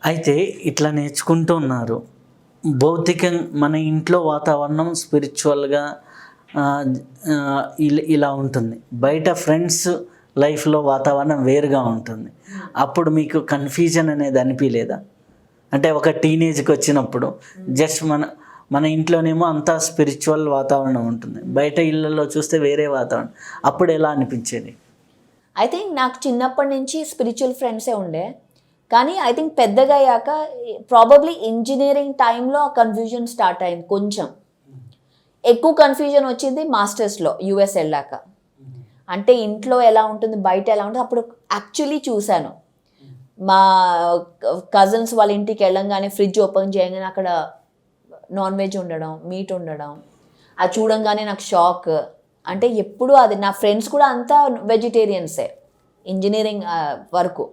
అయితే ఇట్లా నేర్చుకుంటూ ఉన్నారు. భౌతికంగా మన ఇంట్లో వాతావరణం స్పిరిచువల్‌గా ఇలా ఉంటుంది. బయట ఫ్రెండ్స్ లైఫ్‌లో వాతావరణం వేరుగా ఉంటుంది. అప్పుడు మీకు కన్‌ఫ్యూజన్ అనేది అనిపియలేదా? అంటే ఒక టీనేజ్‌కి వచ్చినప్పుడు జస్ట్ మన ఇంట్లోనేమో అంతా స్పిరిచువల్ వాతావరణం ఉంటుంది. బయట ఇళ్ళల్లో చూస్తే వేరే వాతావరణం. అప్పుడు ఎలా అనిపించేది? ఐ థింక్ నాకు చిన్నప్పటి నుంచి స్పిరిచువల్ ఫ్రెండ్సే ఉండే. కానీ ఐ థింక్ పెద్దగా అయ్యాక ప్రాబబ్లీ ఇంజినీరింగ్ టైంలో ఆ కన్ఫ్యూజన్ స్టార్ట్ అయింది కొంచెం. ఎక్కువ కన్ఫ్యూజన్ వచ్చింది మాస్టర్స్లో యూఎస్ వెళ్ళాక. అంటే ఇంట్లో ఎలా ఉంటుంది, బయట ఎలా ఉంటుంది అప్పుడు యాక్చువల్లీ చూశాను. మా కజిన్స్ వాళ్ళ ఇంటికి వెళ్ళంగానే ఫ్రిడ్జ్ ఓపెన్ చేయగానే అక్కడ నాన్ వెజ్ ఉండడం, మీట్ ఉండడం, అది చూడంగానే నాకు షాక్. అంటే ఎప్పుడు అది నా ఫ్రెండ్స్ కూడా అంతా వెజిటేరియన్సే ఇంజనీరింగ్ వరకు.